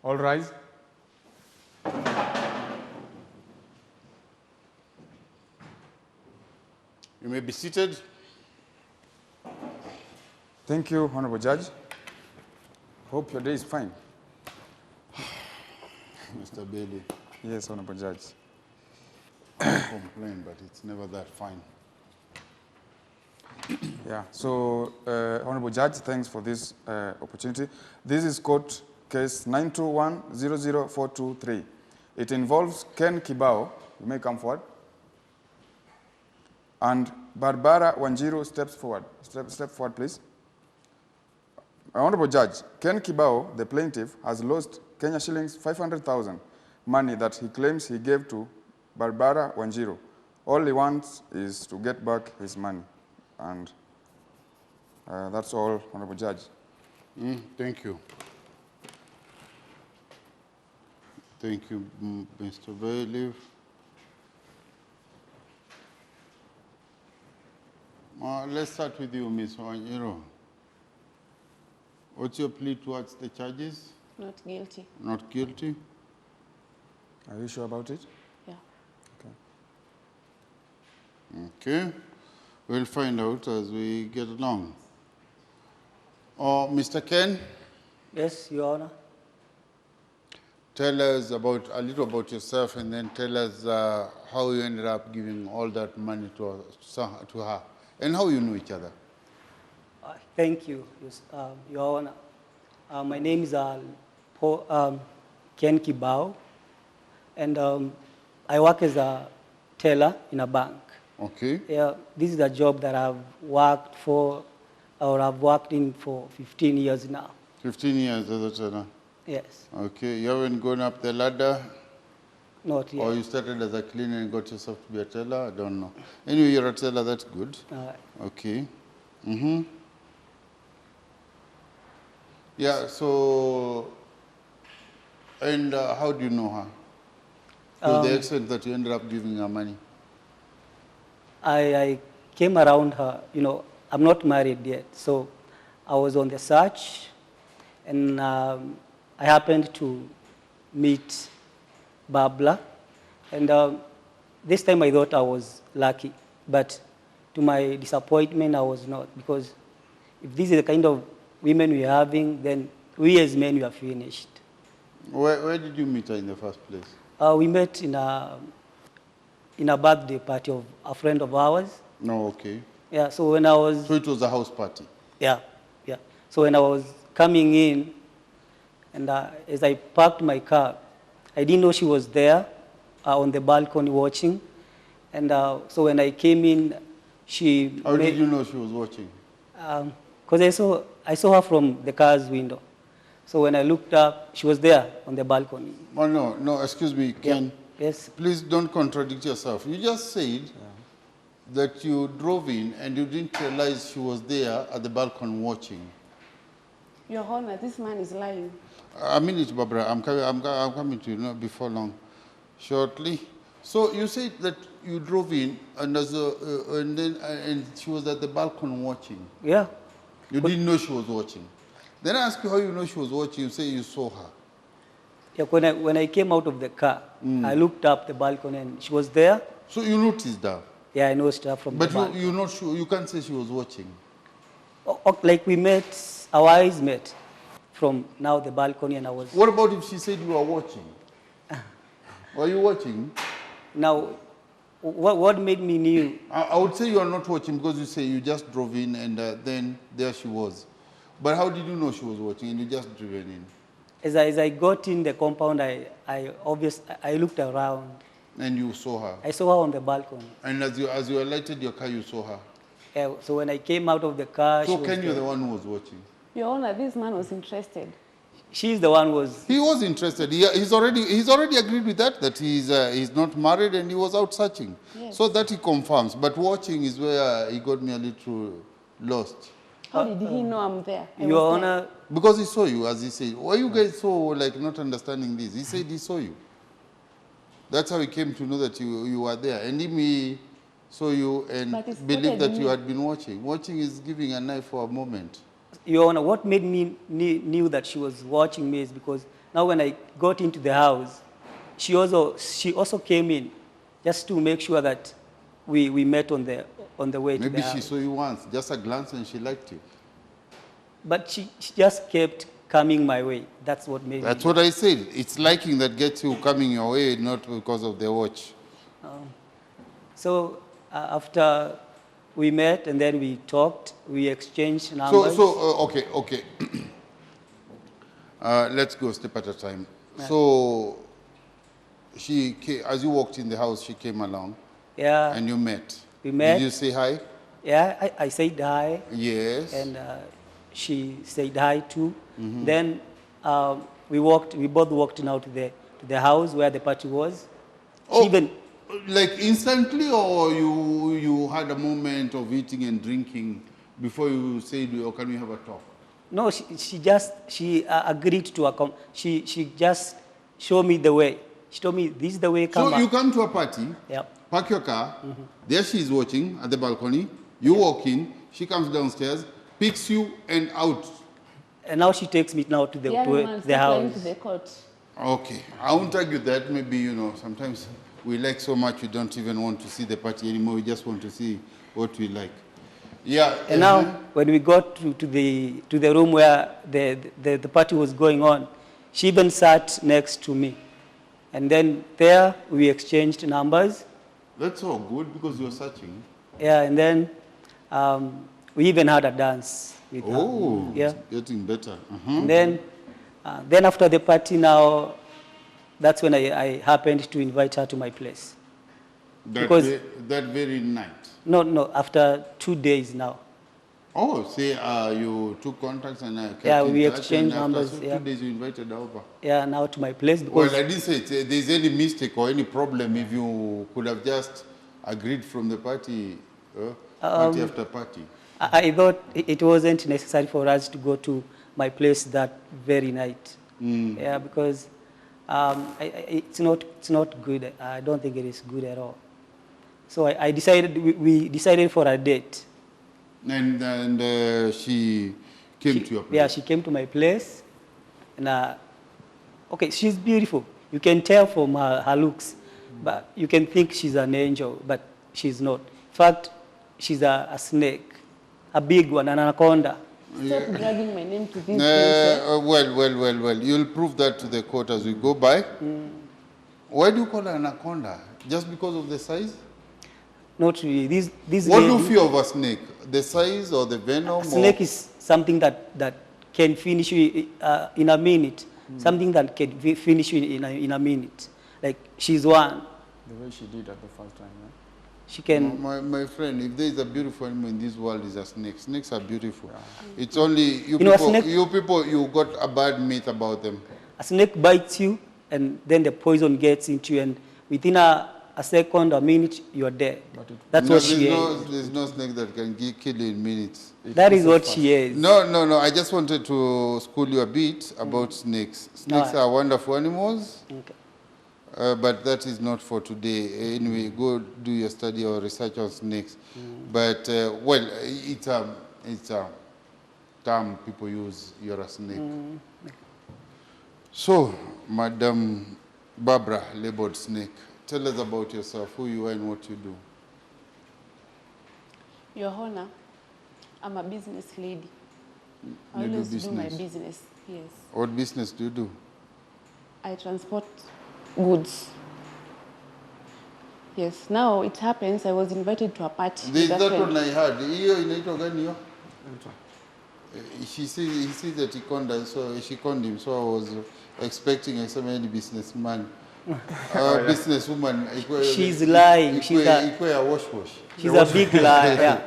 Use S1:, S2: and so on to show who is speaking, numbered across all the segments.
S1: All rise. You may be seated. Thank you, Honorable Judge. Hope your day is fine.
S2: Mr. Bailey.
S1: Yes, Honorable Judge.
S2: I complain, but it's never that fine.
S1: Yeah, so Honorable Judge, thanks for this opportunity. This is court case 921-00423. It involves Ken Kibao, you may come forward, and Barbara Wanjiru steps forward. Step forward, please. Honorable Judge, Ken Kibao, the plaintiff, has lost Kenya shillings 500,000, money that he claims he gave to Barbara Wanjiru. All he wants is to get back his money. And that's all, Honorable Judge.
S2: Thank you. Thank you, Mr. Bailey. Let's start with you, Ms. Wanjiru. What's your plea towards the charges?
S3: Not guilty.
S2: Not guilty?
S1: Are you sure about it?
S3: Yeah.
S1: Okay.
S2: Okay. We'll find out as we get along. Mr. Ken?
S4: Yes, Your Honor.
S2: Tell us a little about yourself, and then tell us how you ended up giving all that money to her, and how you know each other.
S4: Thank you, Your Honor. My name is Ken Kibao, and I work as a teller in a bank.
S2: Okay.
S4: Yeah, this is a job that I've worked for, or I've worked in for 15 years now.
S2: 15 years as a teller?
S4: Yes.
S2: Okay. You haven't gone up the ladder?
S4: Not yet.
S2: Or you started as a cleaner and got yourself to be a teller? I don't know. Anyway, you're a teller, that's good. Okay. Yeah, so, and how do you know her? To the extent that you ended up giving her money?
S4: I came around her, I'm not married yet, so I was on the search, and I happened to meet Barbara, and this time I thought I was lucky, but to my disappointment, I was not, because if this is the kind of women we're having, then we as men, we are finished.
S2: Where did you meet her in the first place?
S4: We met in a birthday party of a friend of ours.
S2: No, okay.
S4: Yeah, so when I was...
S2: So it was a house party?
S4: Yeah. So when I was coming in, and as I parked my car, I didn't know she was there on the balcony watching. And so when I came in, she...
S2: How did you know she was watching?
S4: Because I saw her from the car's window. So when I looked up, she was there on the balcony.
S2: Oh, no, excuse me, Ken.
S4: Yeah. Yes.
S2: Please don't contradict yourself. You just said that you drove in and you didn't realize she was there at the balcony watching.
S3: Your Honor, this man is lying.
S2: A minute, Barbara. I'm coming to you before long, shortly. So you said that you drove in and and she was at the balcony watching.
S4: Yeah.
S2: You didn't know she was watching. Then I asked you how you know she was watching. You say you saw her.
S4: Yeah, when I came out of the car, I looked up the balcony and she was there.
S2: So you noticed that?
S4: Yeah, I noticed her from the balcony.
S2: But you're not sure, you can't say she was watching.
S4: Like we met, our eyes met from now the balcony, and I was...
S2: What about if she said you were watching? Were you watching?
S4: Now, what made me knew?
S2: I would say you are not watching because you say you just drove in and then there she was. But how did you know she was watching and you just driven in?
S4: As I got in the compound, I looked around.
S2: And you saw her?
S4: I saw her on the balcony.
S2: And as you alighted your car, you saw her?
S4: Yeah, so when I came out of the car,
S2: so Ken, you're the one who was watching?
S3: Your Honor, this man was interested.
S4: She's the one who was...
S2: He was interested. He's already agreed with that he's not married and he was out searching.
S3: Yes.
S2: So that he confirms. But watching is where he got me a little lost.
S3: How did he know I'm there?
S4: Your Honor...
S2: Because he saw you, as he said. Why you guys so not understanding this? He said he saw you. That's how he came to know that you were there. And he saw you and believed that you had been watching. Watching is giving an eye for a moment.
S4: Your Honor, what made me knew that she was watching me is because now when I got into the house, she also came in just to make sure that we met on the way to the
S2: Maybe
S4: house.
S2: she saw you once, just a glance, and she liked you.
S4: But she just kept coming my way. That's what made
S2: That's
S4: me.
S2: what I said. It's liking that gets you coming your way, not because of the watch.
S4: So after we met and then we talked, we exchanged numbers.
S2: Okay. Let's go step at a time.
S4: Yeah.
S2: So, as you walked in the house, she came along.
S4: Yeah.
S2: And you met.
S4: We met.
S2: Did you say hi?
S4: Yeah, I said hi.
S2: Yes.
S4: And she said hi too. Then we both walked now to the house where the party was. She even,
S2: like instantly, or you had a moment of eating and drinking before you said, "Oh, can we have a talk?"
S4: no, she agreed to account. She just showed me the way. She told me this is the way.
S2: So you come to a party, park your car. There she is watching at the balcony. You walk in. She comes downstairs, picks you, and out.
S4: And now she takes me now to the house.
S3: To the court.
S2: Okay, I won't argue that. Maybe, sometimes we like so much we don't even want to see the party anymore. We just want to see what we like. Yeah.
S4: And now when we got to the room where the party was going on, she even sat next to me. And then there we exchanged numbers.
S2: That's all good because you're searching.
S4: Yeah, and then we even had a dance with her.
S2: Oh,
S4: yeah.
S2: It's getting better.
S4: And then after the party now, that's when I happened to invite her to my place.
S2: That very night?
S4: No, after 2 days now.
S2: Oh, say you took contacts and kept
S4: we
S2: in touch,
S4: exchanged
S2: and
S4: numbers.
S2: after 2 days you invited her over.
S4: Yeah, now to my place. Because
S2: Well, I didn't say there's any mistake or any problem if you could have just agreed from the party, party after party.
S4: I thought it wasn't necessary for us to go to my place that very night. Yeah, because it's not good. I don't think it is good at all. So we decided for a date.
S2: And she came to your place?
S4: Yeah, she came to my place. And okay, she's beautiful. You can tell from her looks. But you can think she's an angel, but she's not. In fact, she's a snake. A big one, an anaconda.
S3: Stop dragging my name to this things.
S2: Well. You'll prove that to the court as we go by. Why do you call her anaconda? Just because of the size?
S4: Not really. This
S2: what do you fear of a snake? The size or the venom?
S4: A snake is something that can finish you in a minute. Something that can finish you in a minute. Like, she's one.
S1: The way she did at the first time, yeah?
S4: She can...
S2: My friend, if there is a beautiful animal in this world, it's a snake. Snakes are beautiful. Yeah. It's only you people, you got a bad myth about them.
S4: A snake bites you, and then the poison gets into you, and within a second, a minute, you're dead. That's what she is.
S2: There's no snake that can kill you in minutes.
S4: That is what she is.
S2: No. I just wanted to school you a bit about snakes. Snakes are wonderful animals.
S4: Okay.
S2: But that is not for today. Anyway, go do your study or research on snakes. But, it's a term people use, you're a snake. So, Madam Barbara, labeled snake, tell us about yourself, who you are and what you do.
S3: Your Honor, I'm a business lady. I
S2: You do
S3: always do
S2: business?
S3: my business, yes.
S2: What business do you do?
S3: I transport goods. Yes, now it happens I was invited to a party.
S2: There's
S3: with a
S2: that
S3: friend.
S2: one I heard. Hiyo inaitwa gani hiyo? He says that he conned her, so she conned him. So I was expecting any businessman, businesswoman.
S4: She's lying. She's a big liar. Yeah.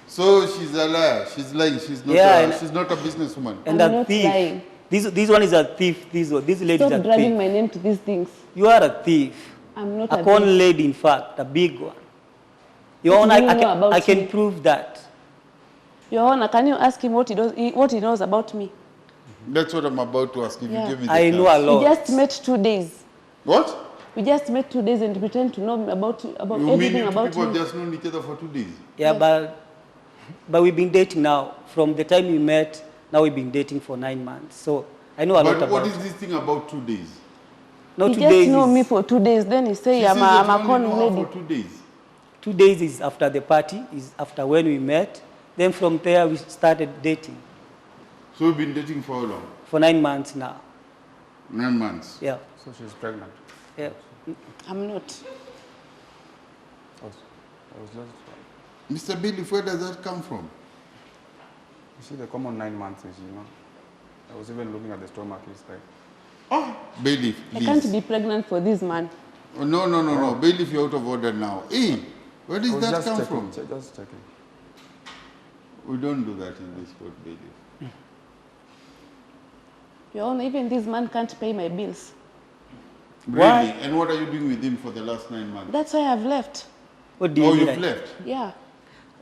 S2: So she's a liar. She's lying. She's not. She's not a businesswoman.
S4: And
S3: I'm
S4: a
S3: not
S4: thief.
S3: lying.
S4: This one is a thief. This lady is a
S3: Stop dragging
S4: thief.
S3: my name to these things.
S4: You are a thief.
S3: I'm not
S4: A
S3: a
S4: con
S3: thief.
S4: lady, in fact, a big one. Your
S3: What
S4: Honor,
S3: do you know about
S4: I can
S3: me?
S4: prove that.
S3: Your Honor, can you ask him what he knows about me?
S2: That's what I'm about to ask. If
S3: Yeah.
S2: you give me the
S4: I know a
S2: chance.
S4: lot.
S3: We just met 2 days.
S2: What?
S3: We just met 2 days and pretend to know about
S2: You mean
S3: everything
S2: you
S3: about
S2: people have
S3: me.
S2: just known each other for 2 days?
S4: Yeah,
S3: Yes.
S4: but we've been dating now. From the time we met Now we've been dating for 9 months. So I know a lot
S2: But
S4: about
S2: what is this thing about 2 days?
S4: No,
S3: He
S4: 2
S3: just
S4: days
S3: know
S4: is,
S3: me for 2 days, then he say,
S2: She
S3: I'm
S2: says that
S3: a
S2: you
S3: con
S2: only know her
S3: lady.
S2: for 2 days.
S4: 2 days is after the party, is after when we met. Then from there we started dating
S2: So we've been dating for how long?
S4: for 9 months now.
S2: 9 months.
S4: Yeah.
S1: So she's pregnant.
S4: Yeah.
S3: I'm not.
S1: I was just,
S2: Mr. Billy, where does that come from?
S1: you see, the common 9 months is, you know, I was even looking at the stomach, it's like,
S2: Oh, Bailiff,
S3: I
S2: please.
S3: can't be pregnant for this man.
S2: Oh, no. Bailiff, you're out of order now. Hey, where
S1: I
S2: does
S1: was
S2: that
S1: just
S2: come
S1: checking,
S2: from?
S1: just checking.
S2: We don't do that in this court, Bailiff.
S3: Your Honor, even this man can't pay my bills.
S2: Really?
S4: Why?
S2: And what are you doing with him for the last 9 months?
S3: That's why I've left.
S4: What do you
S2: Oh,
S4: mean?
S2: you've left?
S3: Yeah.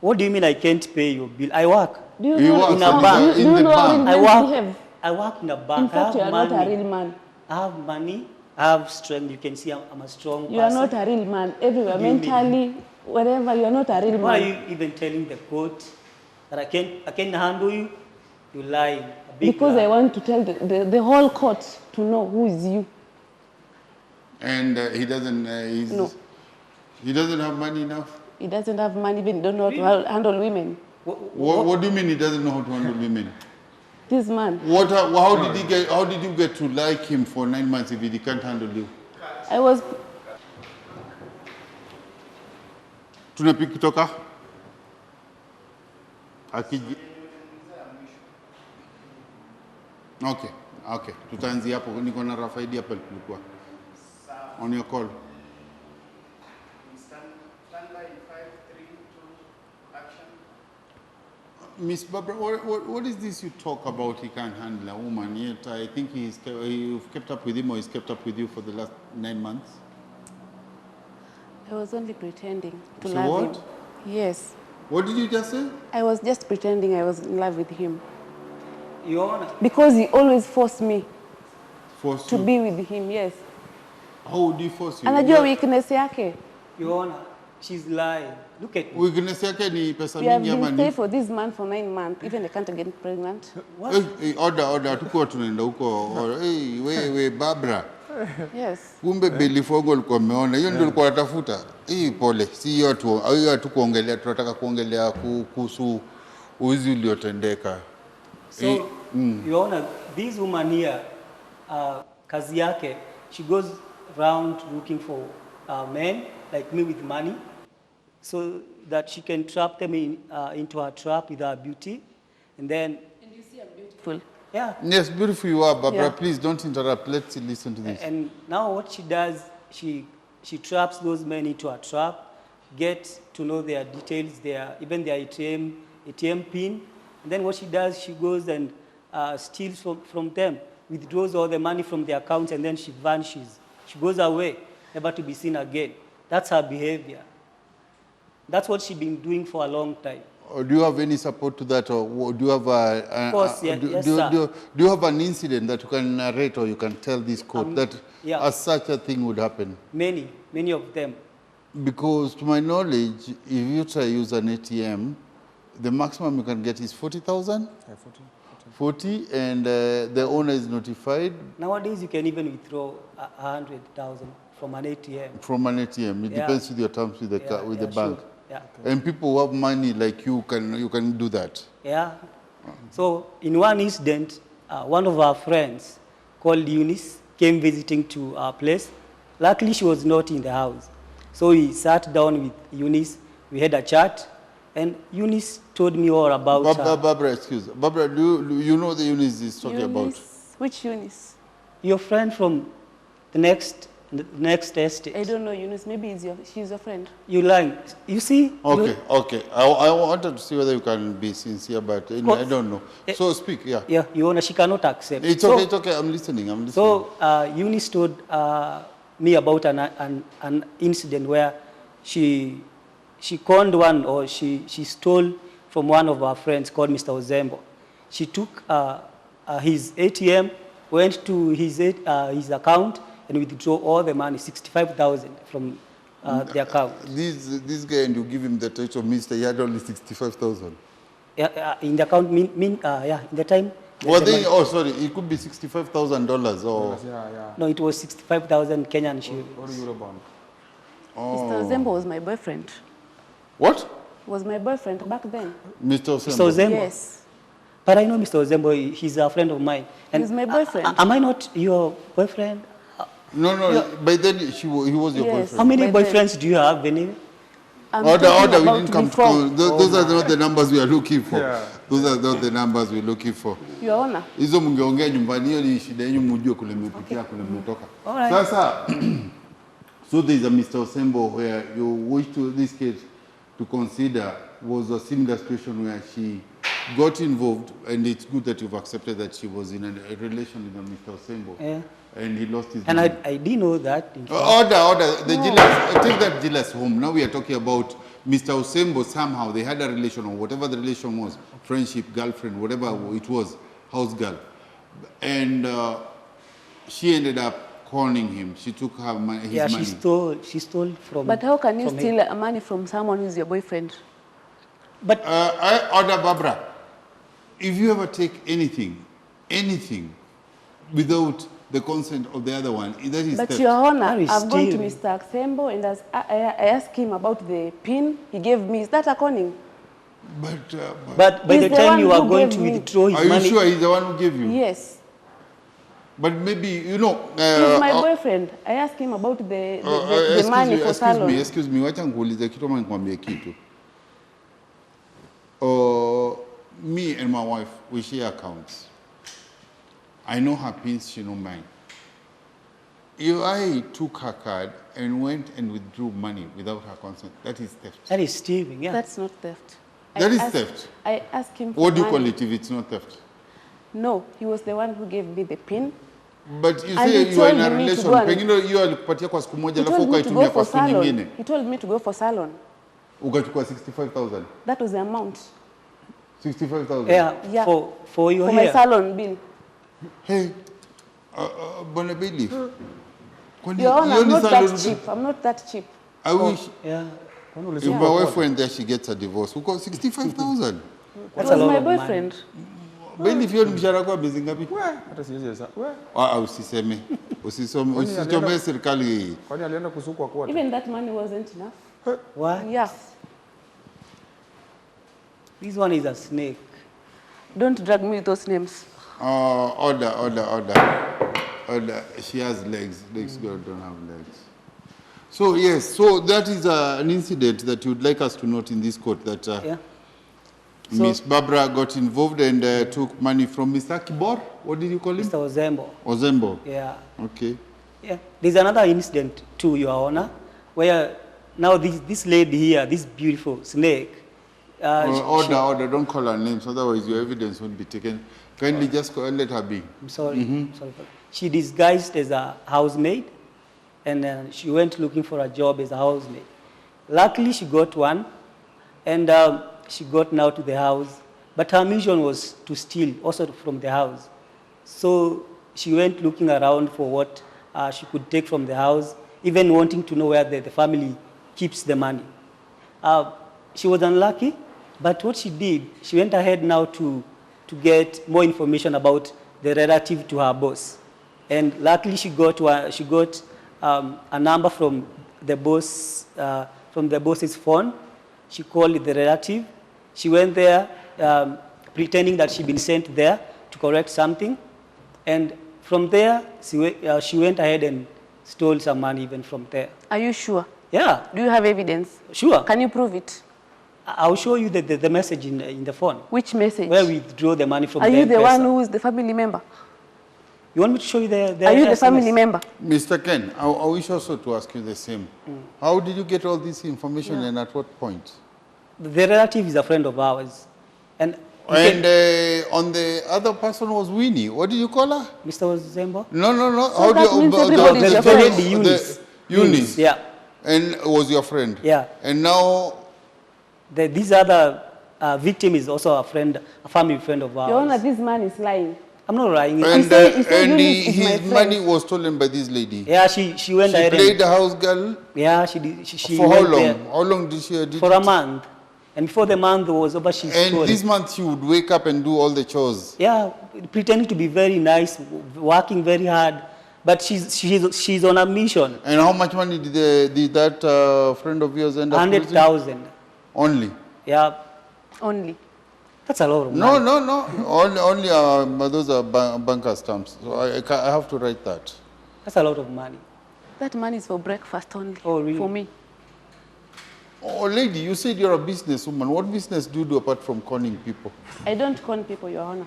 S4: What do you mean I can't pay your bill? I work.
S3: Do you
S2: He
S3: know,
S2: works
S4: in a
S3: how-
S4: bank.
S3: do
S2: In
S3: you
S2: the
S3: know how
S2: bank.
S3: real
S4: I
S3: men
S4: work.
S3: behave?
S4: I work in a bank.
S3: In fact, you
S4: I
S3: are
S4: have
S3: not a
S4: money.
S3: real man.
S4: I have money. I have strength. You can see I'm a strong person.
S3: You are not a real man. Everywhere,
S4: What do you mean?
S3: mentally, wherever, you are not a real
S4: Why are
S3: man.
S4: you even telling the court that I can't handle you? You lying. A big
S3: Because
S4: lie.
S3: I want to tell the whole court to know who is you.
S2: And he doesn't,
S3: No.
S2: he doesn't have money enough?
S3: He doesn't have money, even don't know how to handle women.
S2: What do you mean he doesn't know how to handle women?
S3: This man,
S2: How did you get to like him for 9 months if he can't handle you?
S3: I was,
S2: Tunapiki kutoka? Akiji. Okay. Tutaanzia hapo. Niko na Rafaidi hapa tulikuwa. On your call.
S5: Standby 5, 3, 2, action.
S2: Miss Barbara, what is this you talk about he can't handle a woman, yet I think you've kept up with him or he's kept up with you for the last 9 months?
S3: I was only pretending to
S2: So
S3: love
S2: what?
S3: him. Yes.
S2: What did you just say?
S3: I was just pretending I was in love with him.
S4: Your Honor,
S3: Because he always forced me
S2: Force
S3: to
S2: you?
S3: be with him, yes.
S2: How would he force you?
S3: Anajua weakness yake.
S4: Your Honor, she's lying. Look at me.
S2: Weakness yake ni pesa
S3: We have
S2: mingi ama
S3: been
S2: ni?
S3: staying for this man for 9 months. Even I can't get pregnant.
S4: What?
S2: Order, tukuwa tunaenda huko. Hey, wewe Barbara.
S3: Yes.
S2: Kumbe Belifogo alikuwa ameona. Hiyo ndio alikuwa anatafuta. Pole. Si hiyo tu kuongelea, tunataka kuongelea kuhusu uzi uliotendeka.
S4: So, Your Honor, this woman here, kazi yake, she goes around looking for men like me with money so that she can trap them into her trap with her beauty. And then,
S3: And you see I'm beautiful.
S4: yeah.
S2: Yes, beautiful you are, Barbara.
S3: Yeah.
S2: Please don't interrupt. Let's listen to this.
S4: And now what she does, she traps those men into a trap, gets to know their details, even their ATM pin. And then what she does, she goes and steals from them, withdraws all the money from their accounts, and then she vanishes. She goes away, never to be seen again. That's her behavior. That's what she's been doing for a long time.
S2: Do you have any support to that, or do you have
S4: Of course, yes, sir.
S2: do you have an incident that you can narrate or you can tell this court that
S4: yeah.
S2: as such a thing would happen?
S4: Many of them.
S2: Because to my knowledge, if you try to use an ATM, the maximum you can get is 40,000. 40, and the owner is notified.
S4: Nowadays, you can even withdraw 100,000 from an ATM.
S2: From an ATM, it
S4: Yeah.
S2: depends with your terms with the the bank.
S4: Sure. Yeah.
S2: And people who have money like you can do that.
S4: Yeah. So in one incident, one of our friends called Eunice came visiting to our place. Luckily, she was not in the house. So we sat down with Eunice. We had a chat, and Eunice told me all about her.
S2: Barbara, excuse. Barbara, do you know the Eunice is talking about?
S3: Eunice. Which Eunice?
S4: Your friend from the next estate.
S3: I don't know Eunice. Maybe she's your friend.
S4: You lying. You see?
S2: Okay. I wanted to see whether you can be sincere, but I don't know. So speak, yeah.
S4: Yeah, Your Honor, she cannot accept.
S2: It's okay, it's okay. I'm listening.
S4: So Eunice told me about an incident where she conned one, or she stole from one of our friends called Mr. Ozembo. She took his ATM, went to his account, and withdrew all the money, 65,000 from the account.
S2: This guy, and you give him the title of minister, he had only 65,000.
S4: in the account, in the time.
S2: Well,
S4: the money-
S2: oh, sorry, it could be $65,000 or...
S1: Yeah.
S4: No, it was 65,000 Kenyan shillings.
S1: Or Eurobond.
S3: Mr. Ozembo was my boyfriend.
S2: What?
S3: Was my boyfriend back then.
S2: Mr.
S4: Mr.
S2: Osembo?
S4: Ozembo?
S3: Yes.
S4: But I know Mr. Ozembo, he's a friend of mine.
S3: He's my boyfriend.
S4: Am I not your boyfriend?
S2: No, by then he was your
S3: Yes.
S4: How
S2: boyfriend.
S4: many
S3: My friend.
S4: boyfriends do you have, anyway?
S3: I'm
S2: Order,
S3: talking
S2: we
S3: about
S2: didn't come to
S3: before.
S2: call. Those are not the numbers we are looking for.
S1: Yeah.
S2: Those are not the numbers we're looking for.
S3: Your Honor.
S2: Hizo mngeongea nyumbani, hiyo ni shida yenu, mjue kule mmepitia, kule mmetoka.
S4: All right.
S2: Sasa, so there is a Mr. Osembo where you wish to this case to consider was a similar situation where she got involved, and it's good that you've accepted that she was in a relation with Mr. Osembo,
S4: Yeah.
S2: and he lost his
S4: And
S2: money.
S4: I didn't know that. in fact.
S2: Order. The jealous, take that jealous home. Now we are talking about Mr. Osembo. Somehow they had a relation, or whatever the relation was, friendship, girlfriend, whatever it was, house girl. And she ended up calling him. She took her money, his
S4: Yeah,
S2: money.
S4: she stole from.
S3: But how can you
S4: from him.
S3: steal money from someone who's your boyfriend?
S4: But
S2: Order, Barbara. If you ever take anything without the consent of the other one, that is
S3: But
S2: theft.
S3: Your Honor,
S4: That is
S3: I've gone to
S4: stealing.
S3: Mr. Aksembo and I asked him about the pin he gave me. Is that a conning?
S2: But
S4: by
S3: He's
S4: the
S3: the
S4: time
S3: one
S4: you are
S3: who
S4: going
S3: gave
S4: to
S3: me.
S4: withdraw his
S2: are you
S4: money,
S2: sure he's the one who gave you?
S3: Yes.
S2: But maybe,
S3: He's my boyfriend. I asked him about the money for salon.
S2: Excuse me, wacha nikuulize kitu ama nikwambie kitu. Me and my wife, we share accounts. I know her pins, she know mine. If I took her card and went and withdrew money without her consent, that is theft.
S4: that is stealing. Yeah.
S3: That's not theft.
S2: That is theft.
S3: I asked him for
S2: What do you call
S3: money.
S2: it if it's not theft?
S3: No, he was the one who gave me the pin.
S2: But you
S3: And
S2: say
S3: he
S2: you are in a
S3: told me to
S2: relation,
S3: go and-
S2: pengine hiyo alikupatia kwa siku moja
S3: He
S2: alafu
S3: told me to go
S2: ukaitumia
S3: for
S2: kwa siku nyingine.
S3: salon. He told me to go for salon.
S2: Ukachukua 65,000.
S3: That was the amount
S2: 65,000.
S4: Yeah,
S3: Yeah.
S4: for your
S3: for my
S4: hair.
S3: salon bill.
S2: Hey, Bwana Bailiff. Kwani
S3: Your Honor,
S2: hiyo
S3: I'm
S2: ni
S3: not
S2: salon
S3: that cheap. I'm not that cheap.
S2: I wish
S4: Yeah.
S2: if my wife went there, she gets a divorce. Uko 65,000.
S3: He
S4: That's
S3: was
S4: a lot
S3: my
S4: of money.
S3: boyfriend.
S2: Bailiff, hiyo ni mshahara kwa miezi ngapi?
S1: Hata siwezi hesabu.
S2: Usiseme. Usisome,
S1: Kwani
S2: usichomee
S1: alienda-
S2: serikali hii.
S1: Kwani alienda kusukwa kote?
S3: Even that money wasn't enough.
S4: What?
S3: Yeah.
S4: This one is a snake.
S3: Don't drag me with those names.
S2: Order. She has legs. Legs girl don't have legs. So yes, so that is an incident that you'd like us to note in this court that
S4: Yeah. So-
S2: Miss Barbara got involved and took money from Mr. Kibor. What did you call him?
S4: Mr. Ozembo.
S2: Ozembo.
S4: Yeah.
S2: Okay.
S4: Yeah. There's another incident too, Your Honor, where now this lady here, this beautiful snake.
S2: Order. Don't call her names, otherwise your evidence won't be taken. Kindly just let her be.
S4: I'm sorry. Sorry for she disguised as a housemaid, and she went looking for a job as a housemaid. Luckily, she got one, and she got now to the house. But her mission was to steal also from the house. So she went looking around for what she could take from the house, even wanting to know where the family keeps the money. She was unlucky, but what she did, she went ahead now to get more information about the relative to her boss. And luckily she got a number from the boss's phone. She called the relative. She went there pretending that she'd been sent there to correct something. And from there, she went ahead and stole some money even from there.
S3: Are you sure?
S4: Yeah,
S3: Do you have evidence?
S4: sure.
S3: Can you prove it?
S4: I'll show you the message in the phone
S3: Which message?
S4: where we withdraw the money from
S3: Are
S4: the
S3: you the
S4: M-Pesa.
S3: one who is the family member?
S4: You want me to show you the
S3: Are you the
S4: SMS?
S3: family member?
S2: Mr. Ken, I wish also to ask you the same. How did you get all this information and at what point?
S4: The relative is a friend of ours. And
S2: And on the other person was Winnie. What did you call her?
S4: Mr. Ozembo?
S2: No.
S3: So that means everybody is your friend.
S4: Eunice.
S2: Eunice.
S4: Yeah.
S2: And was your friend.
S4: Yeah.
S2: And now,
S4: This other victim is also a friend, a family friend of ours.
S3: Your Honor, this man is lying.
S4: I'm not lying.
S2: and,
S3: saying- he said
S2: and
S3: Eunice is my
S2: his
S3: friend.
S2: money was stolen by this lady.
S4: Yeah, she went
S2: She
S4: ahead
S2: played
S4: and
S2: the house girl
S4: yeah, she did. She
S2: for how
S4: went
S2: long?
S4: there
S2: How long did she?
S4: for a month, And before the month was over, she
S2: And
S4: stole
S2: this
S4: it.
S2: month she would wake up and do all the chores.
S4: Yeah, pretending to be very nice, working very hard, but she's on a mission.
S2: And how much money did that friend of yours end up losing?
S4: 100,000.
S2: Only?
S4: Yeah,
S3: Only.
S4: that's a lot of
S2: No,
S4: money.
S2: no, no. Only those are banker stamps. So I have to write that.
S4: That's a lot of money.
S3: That money is for breakfast only.
S4: Oh, really?
S3: For me.
S2: Oh, lady, you said you're a businesswoman. What business do you do apart from conning people?
S3: I don't con people, Your Honor.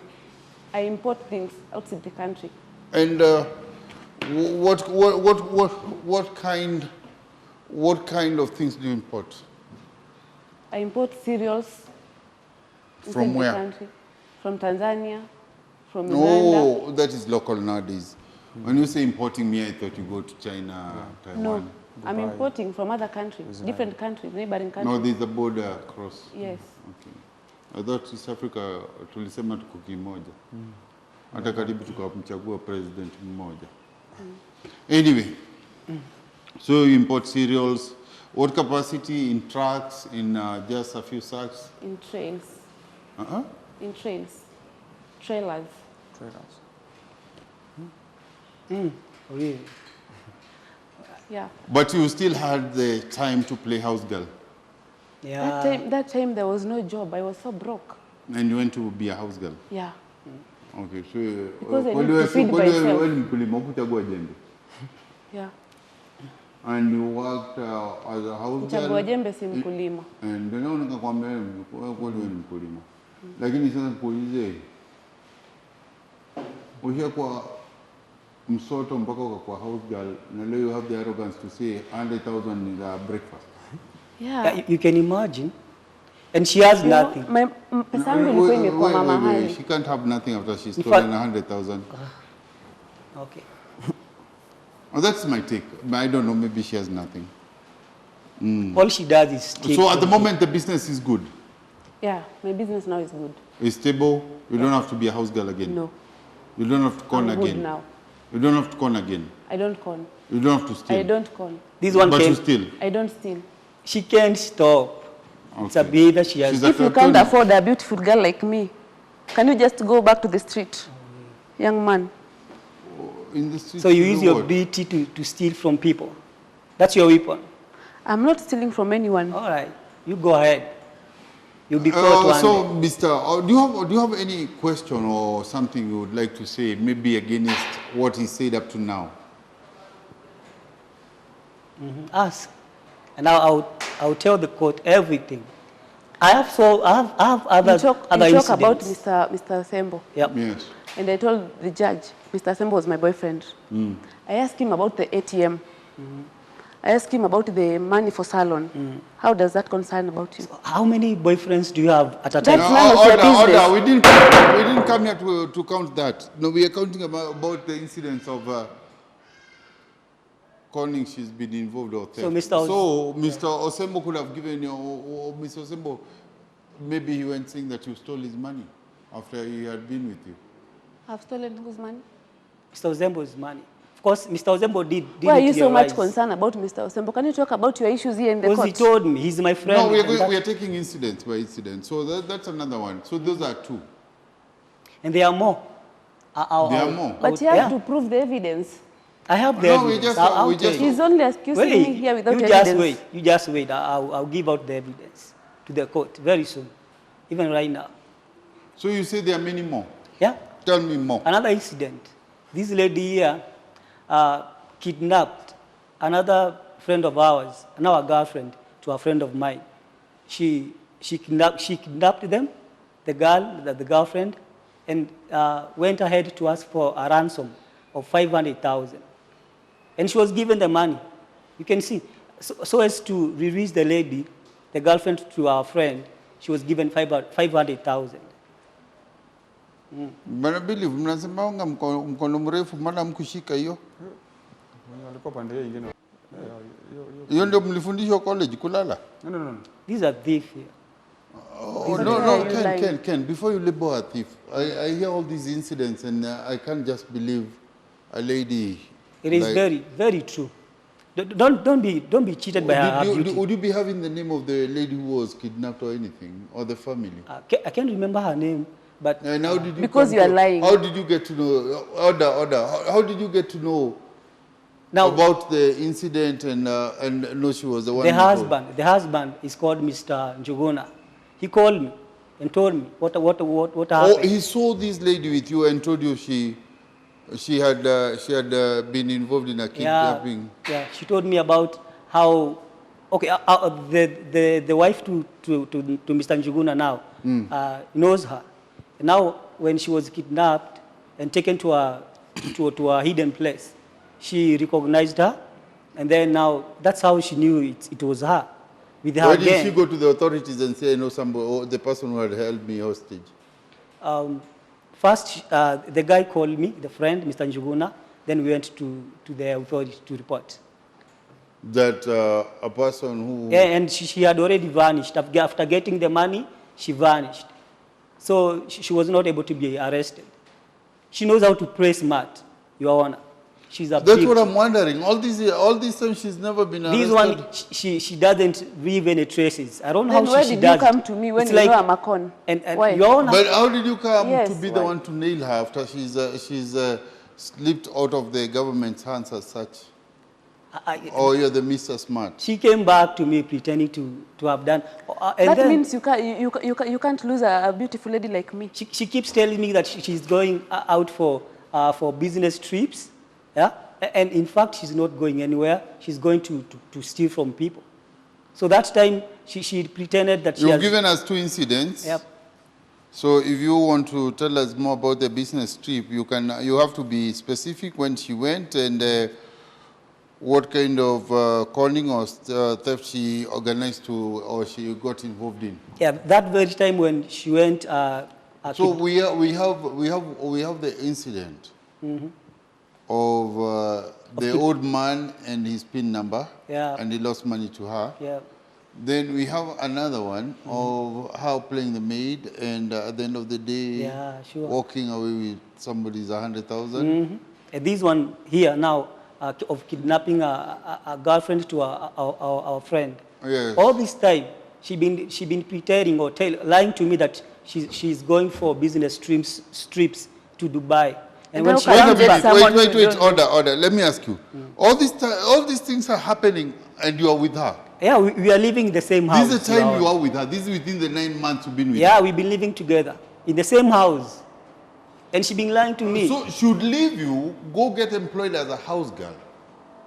S3: I import things outside the country.
S2: And what kind of things do you import?
S3: I import cereals
S2: From
S3: inside
S2: where?
S3: the country. From Tanzania, from Uganda.
S2: Oh, that is local nowadays. When you say importing me, I thought you go to China, Taiwan.
S3: No, I'm importing from other countries, different countries, neighboring
S2: No,
S3: countries.
S2: there's a border across.
S3: Yes.
S2: Okay. I thought East Africa tulisema tuko kimoja. Hata karibu tukamchagua president mmoja. Anyway, so you import cereals. What capacity in trucks, in just a few sacks?
S3: In trains. In trains. Trailers.
S1: Traders.
S4: Really?
S3: Yeah.
S2: But you still had the time to play house girl.
S4: Yeah.
S3: That time there was no job. I was so broke.
S2: And you went to be a house girl.
S3: Yeah.
S2: Okay, so
S3: Because I need to feed myself.
S2: mkulima kuchagua jembe.
S3: Yeah.
S2: And you worked as a house
S3: Mchagua
S2: girl.
S3: jembe si mkulima.
S2: And ndio nikakwambia wewe kweli wewe ni mkulima. Lakini sasa kuulize ushakuwa msoto mpaka ukakuwa house girl na leo you have the arrogance to say 100,000 is a breakfast.
S3: Yeah.
S4: Yeah, you can imagine. And she has
S3: You know,
S4: nothing.
S3: pesa yangu ilikuwa imekuwa mama hali.
S2: She can't have nothing after she's
S4: In
S2: stolen
S4: fact-
S2: 100,000.
S4: Okay.
S2: Well, that's my take. I don't know, maybe she has nothing.
S4: All she does is take.
S2: So at the moment the business is good.
S3: Yeah, my business now is good.
S2: It's stable. You don't have to be a house girl again.
S3: No,
S2: You don't have to con
S3: I'm good
S2: again.
S3: now.
S2: You don't have to con again.
S3: I don't con.
S2: You don't have to steal.
S3: I don't con.
S4: This one
S2: But you
S4: can,
S2: steal.
S3: I don't steal.
S4: she can't stop. It's a
S2: Okay.
S4: behavior she has.
S2: She's a
S3: If you
S2: cartoon.
S3: can't afford a beautiful girl like me, can you just go back to the street, young man?
S2: In the street,
S4: So you
S2: do
S4: use your
S2: what?
S4: ability to steal from people. That's your weapon.
S3: I'm not stealing from anyone.
S4: All right, you go ahead. You'll be caught one
S2: So,
S4: day.
S2: Mr., do you have any question or something you would like to say, maybe against what he said up to now?
S4: Ask, and I'll tell the court everything. I have other
S3: You talk
S4: incidents.
S3: about Mr. Sembo,
S4: Yep.
S2: Yes.
S3: and I told the judge, Mr. Sembo was my boyfriend. I asked him about the ATM. I asked him about the money for salon. How does that concern about you?
S4: How many boyfriends do you have at a
S3: That's
S4: time?
S3: none of your business.
S2: We didn't come here to count that. No, we are counting about the incidents of conning she's been involved or theft.
S4: So, Mr.
S2: So, Mr. Osembo could have given you, or Mr. Osembo, maybe he went saying that you stole his money after he had been with you.
S3: I've stolen whose money?
S4: Mr. Ozembo's money. Of course, Mr. Ozembo did
S3: Why are you so much
S4: realize.
S3: concerned about Mr. Osembo? Can you talk about your issues here in the
S4: Because he
S3: court?
S4: told me he's my friend.
S2: No, we
S4: and
S2: are taking incident by incident. So that's another one. So those are two.
S4: and there are more.
S2: There are more.
S3: But you have
S4: yeah.
S3: to prove the evidence.
S4: I have the
S2: No, we
S4: evidence.
S2: just-
S4: I'll
S2: we
S4: tell
S2: just-
S4: you.
S3: He's only accusing me here without
S4: you
S3: evidence.
S4: just wait. You just wait. I'll give out the evidence to the court very soon, even right now.
S2: So you say there are many more.
S4: Yeah.
S2: Tell me more.
S4: Another incident. This lady here kidnapped another friend of ours, now a girlfriend to a friend of mine. She kidnapped them, the girlfriend, and went ahead to ask for a ransom of 500,000. And she was given the money. You can see. So as to release the lady, the girlfriend to our friend, she was given 500,000.
S2: Bana believe mnasema unga mkono mrefu mara mkushika hiyo.
S1: Walikuwa pande hiyo ingine.
S2: Hiyo ndio mlifundishwa college kulala.
S1: No.
S4: These are thieves here.
S2: Oh,
S3: These
S2: no,
S3: are
S2: no,
S3: lying.
S2: Ken, before you label a thief, I hear all these incidents and I can't just believe a lady.
S4: It is
S2: like-
S4: very, very true. Don't be cheated by her beauty.
S2: Would you be having the name of the lady who was kidnapped or anything, or the family?
S4: I can't remember her name, but
S2: And how did you
S3: Because
S2: come
S3: you are
S2: to-
S3: lying.
S2: How did you get to know? Order. How did you get to know
S4: now
S2: about the incident and know she was the one?
S4: the
S2: involved?
S4: husband is called Mr. Njuguna. He called me and told me what
S2: Oh,
S4: happened.
S2: he saw this lady with you and told you she had been involved in a kidnapping.
S4: Yeah. She told me about how, okay, the wife to Mr. Njuguna now knows her. Now, when she was kidnapped and taken to a hidden place, she recognized her, and then now that's how she knew it was her. With her
S2: Why did
S4: gang.
S2: she go to the authorities and say, I know somebody, or the person who had held me hostage?
S4: First, the guy called me, the friend, Mr. Njuguna. Then we went to the authorities to report.
S2: That a person who...
S4: Yeah, and she had already vanished. After getting the money, she vanished. So she was not able to be arrested. She knows how to play smart, Your Honor. She's a
S2: That's
S4: big-
S2: what I'm wondering. All these time she's never been arrested.
S4: This one, she doesn't leave any traces. I don't know
S3: Then
S4: how
S3: why
S4: she
S3: did
S4: does
S3: you come
S4: it.
S3: to me when
S4: It's
S3: you
S4: like-
S3: know I'm a con?
S4: And
S3: Why?
S4: Your Honor,
S2: But how did you come
S3: Yes,
S2: to be the
S3: why?
S2: one to nail her after she's slipped out of the government's hands as such? Or you're the Mr. Smart?
S4: she came back to me pretending to have done. And
S3: That
S4: then
S3: means you can't lose a beautiful lady like me.
S4: she keeps telling me that she's going out for business trips. Yeah? And in fact, she's not going anywhere. She's going to steal from people. So that time, she pretended that she
S2: You've
S4: has...
S2: given us 2 incidents.
S4: Yep.
S2: So if you want to tell us more about the business trip, you have to be specific when she went and what kind of calling or theft she organized to or she got involved in.
S4: Yeah, that very time when she went...
S2: So we have the incident of the old man and his PIN number,
S4: Yeah.
S2: and he lost money to her.
S4: Yeah.
S2: Then we have another one of her playing the maid, and at the end of the day,
S4: Yeah, sure.
S2: walking away with somebody's 100,000.
S4: And this one here now of kidnapping a girlfriend to our friend.
S2: Yes.
S4: All this time, she been pretending or lying to me that she's going for business trips to Dubai.
S3: And
S4: when
S3: how
S4: she
S3: can
S4: comes
S3: you get
S4: back,
S3: someone
S2: Wait,
S3: who don't-
S2: order. Let me ask you. All these things are happening, and you are with her.
S4: yeah, we are living in the same house.
S2: This is the time
S4: Your
S2: you
S4: Honor.
S2: are with her. This is within the 9 months you've been with her.
S4: Yeah, we've been living together in the same house. And she been lying to me.
S2: So should leave you, go get employed as a house girl,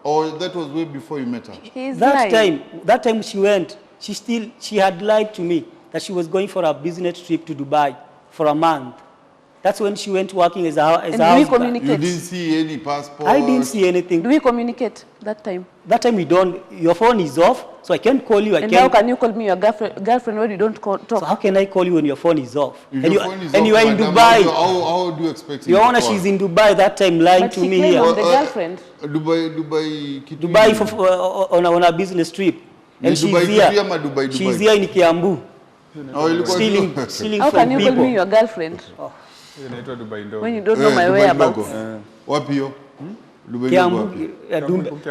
S2: or that was way before you met her.
S3: He's
S4: That
S3: lying.
S4: time she went, she had lied to me that she was going for a business trip to Dubai for a month. That's when she went working as a
S3: And
S4: house
S3: do we
S4: girl.
S2: You
S3: communicate?
S2: didn't see any passport.
S4: I didn't see anything.
S3: Do we communicate that time?
S4: That time we don't. Your phone is off, so I can't call you.
S3: And how can you call me your girlfriend when you don't talk?
S4: So how can I call you when your phone is off?
S2: If
S4: And
S2: your
S4: you,
S2: phone is
S4: and
S2: off,
S4: you are in
S2: madam,
S4: Dubai.
S2: How do you expect him
S4: Your
S2: to
S4: Honor,
S2: call?
S4: she's in Dubai that time lying
S3: But
S4: to
S3: she
S4: me
S3: claimed
S4: here.
S3: I'm the girlfriend.
S2: Dubai
S4: On a business trip.
S2: Ni
S4: And she's
S2: Dubai
S4: here.
S2: City ama Dubai,
S4: She's
S2: Dubai?
S4: here in Kiambu,
S2: Oh, ilikuwa
S4: stealing
S3: How
S4: from
S3: can you call me
S4: people.
S3: your girlfriend
S1: Inaitwa Dubai ndogo.
S3: when you don't know my
S2: Dubai
S3: whereabouts?
S2: ndogo. Wapi hiyo? Dubai ndogo
S4: Kiambu,
S2: wapi?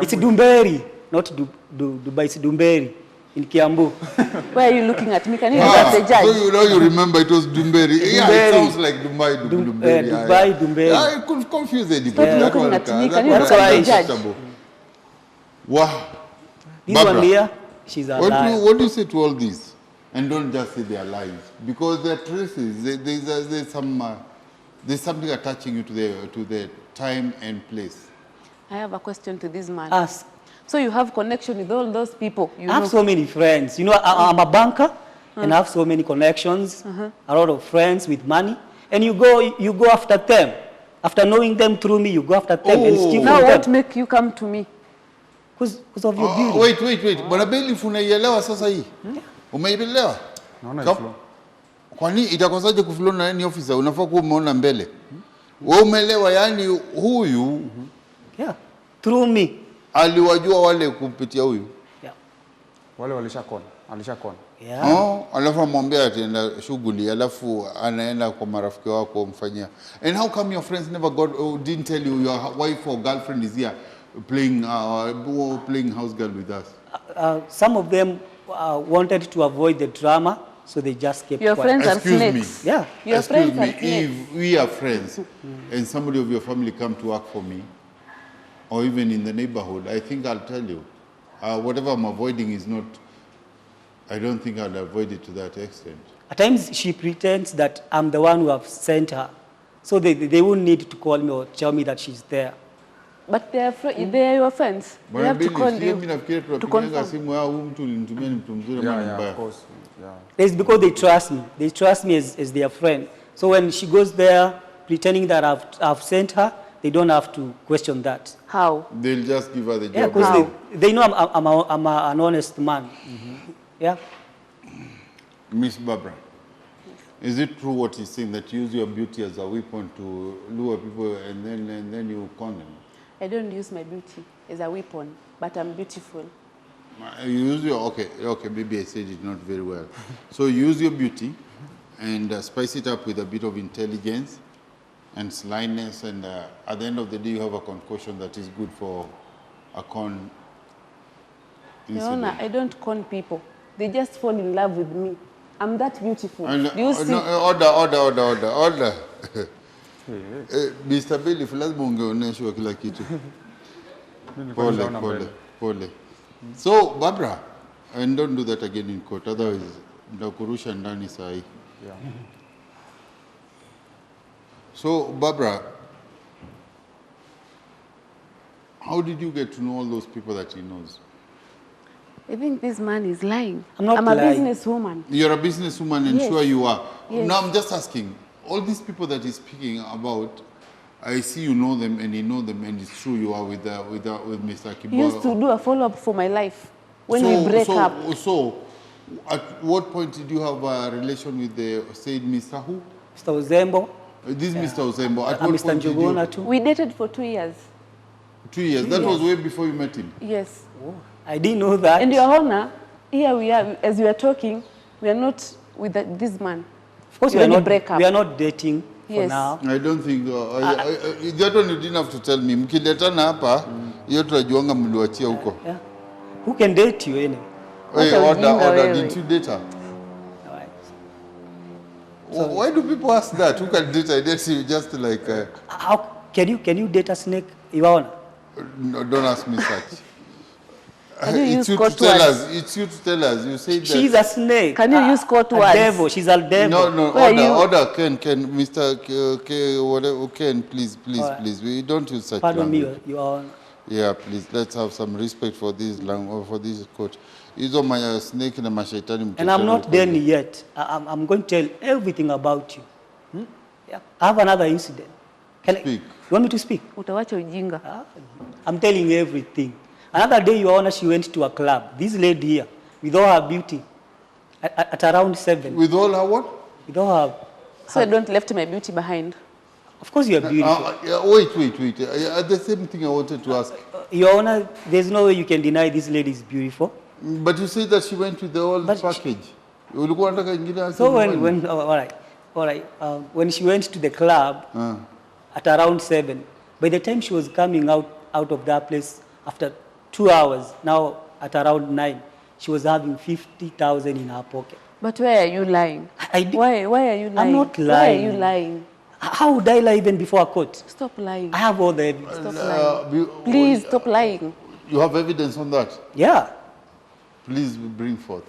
S4: it's Dumberi, not Dubai, it's Dumberi in Kiambu.
S3: Why are you looking at me? Can you ask the
S2: So
S3: judge?
S2: now you remember it was Dumberi. Yeah, it
S4: Dumberi.
S2: sounds like Dubai. Dumberi. yeah,
S4: Dubai,
S2: yeah.
S4: Dumberi.
S2: Yeah, I could confuse the
S3: Stop looking at me. Can you
S4: look at the
S3: judge?
S2: Wow.
S4: This
S2: Barbara,
S4: one here, she's a liar.
S2: What do you say to all this? And don't just say they are lies, because there are traces. There's something attaching you to the time and place.
S3: I have a question to this man.
S4: Ask.
S3: So you have connection with all those people, you
S4: I have
S3: know?
S4: so many friends. You know, I'm a banker, and I have so many connections, a lot of friends with money. And you go after them. After knowing them through me, you go after them and steal
S3: Now
S4: from
S3: what
S4: them.
S3: make you come to me?
S4: Because of your beauty.
S2: Wait. Bwana Bailiff, unaielewa sasa hii? Umeielewa?
S1: Naona
S2: Kam-
S1: iflo.
S2: Kwani itakosaje kuflow na ni officer? Unafaa kuwa umeona mbele. Wewe umeelewa, yani huyu
S4: Yeah, through me.
S2: aliwajua wale kupitia huyu.
S4: Yeah.
S1: Wale alishakona.
S4: Yeah.
S2: Oh, alafu amwambia ataenda shughuli, alafu anaenda kwa marafiki wako kumfanyia. And how come your friends never didn't tell you your wife or girlfriend is here? playing house girl with us?
S4: Some of them wanted to avoid the drama, so they just kept
S3: Your
S4: quiet.
S3: friends are
S2: Excuse me.
S3: snakes.
S4: Yeah.
S3: Your
S2: Excuse
S3: friends
S2: me,
S3: are snakes.
S2: if we are friends and somebody of your family come to work for me, or even in the neighborhood, I think I'll tell you. Whatever I'm avoiding is not, I don't think I'll avoid it to that extent.
S4: At times she pretends that I'm the one who have sent her, so they won't need to call me or tell me that she's there.
S3: But they are your friends. They
S2: Bwana
S3: have to
S2: Billy,
S3: call
S2: sio mimi
S3: you.
S2: nafikiri tunapigaga simu hao huyu mtu ulinitumia ni mtu mzuri ama ni
S1: Yeah,
S2: mbaya.
S1: of course. Yeah.
S4: It's because they trust me. They trust me as their friend. So when she goes there pretending that I've sent her, they don't have to question that.
S3: How?
S2: They'll just give her the
S4: Yeah,
S2: job.
S4: because they know I'm an honest man. Yeah.
S2: Miss Barbara, is it true what he's saying, that you use your beauty as a weapon to lure people and then you con them?
S3: I don't use my beauty as a weapon, but I'm beautiful.
S2: You use your, okay, maybe I said it not very well. So you use your beauty and spice it up with a bit of intelligence and slyness, and at the end of the day you have a concoction that is good for a con
S3: Your
S2: incident.
S3: Honor, I don't con people. They just fall in love with me. I'm that beautiful.
S2: And,
S3: Do you see?
S2: no, order. Mr. Bailiff, lazima ungeonyeshwa kila kitu. Pole. So, Barbara, and don't do that again in court, otherwise ndakurusha ndani saa hii.
S1: Yeah.
S2: So, Barbara, how did you get to know all those people that he knows?
S3: I think this man is lying.
S4: I'm not
S3: a
S4: lying.
S3: businesswoman.
S2: You're a businesswoman, and
S3: Yes.
S2: sure you are.
S3: Yes.
S2: Now, I'm just asking, all these people that he's speaking about, I see you know them and you know them, and it's true you are with Mr. Kibo.
S3: He used to do a follow-up for my life when we break up.
S2: So, at what point did you have a relation with the said Mr. Who?
S4: Mr. Ozembo,
S2: This Mr. Ozembo. At
S4: and
S2: what
S4: Mr.
S2: point did
S4: Njuguna
S2: you?
S4: too.
S3: We dated for 2 years.
S2: 2 years. That was way before you met him.
S3: Yes.
S4: I didn't know that.
S3: And Your Honor, here we are, as we are talking, we are not with this man.
S4: Of course,
S3: When we break up.
S4: we are not dating for
S3: Yes.
S4: now.
S2: I don't think that one you didn't have to tell me. Mkiletana hapa, hiyo tunajuanga mliwachia huko.
S4: Yeah. Who can date you anyway?
S2: Hey,
S3: Wacha ujinga
S2: order,
S3: wewe.
S2: didn't you date her?
S4: All right.
S2: Why do people ask that? Who can date her? That's just like,
S4: How can you date a snake, Your Honor?
S2: no, don't ask me such.
S3: Can you use
S2: It's you to
S3: court
S2: tell
S3: words?
S2: us. It's you to tell us. You say that.
S4: She's a snake.
S3: Can you use court
S4: a
S3: words?
S4: devil. She's a devil.
S2: No,
S3: Where are you?
S2: order, Ken, Mr. Whatever, Ken, please,
S4: Alright.
S2: please. We don't use such
S4: Pardon me,
S2: language.
S4: Your Honor.
S2: Yeah, please, let's have some respect for this language, for this court. Hizo my snake na mashaitani
S4: And I'm
S2: mtesha
S4: not
S2: huko.
S4: done yet. I'm going to tell everything about you. Yeah. I have another incident.
S2: Speak.
S4: You want me to speak?
S3: Utawacha ujinga.
S4: I'm telling you everything. Another day, Your Honor, she went to a club. This lady here, with all her beauty, at around 7.
S2: With all her what?
S4: With all her...
S3: So I don't left my beauty behind.
S4: Of course, you are beautiful.
S2: Yeah, wait. The same thing I wanted to ask.
S4: Your Honor, there's no way you can deny this lady is beautiful.
S2: But you said that she went with the whole
S4: But she-
S2: package. Ulikuwa unataka ingine ati
S4: So
S2: nyumbani?
S4: all right. When she went to the club at around 7, by the time she was coming out of that place after 2 hours, now at around 9, she was having 50,000 in her pocket.
S3: But why are you lying?
S4: I did-
S3: Why are you lying?
S4: I'm not
S3: Why are
S4: lying.
S3: you lying?
S4: How would I lie even before a court?
S3: Stop lying.
S4: I have all the evidence.
S3: Stop lying. Please stop lying.
S2: You have evidence on that?
S4: Yeah.
S2: Please bring forth.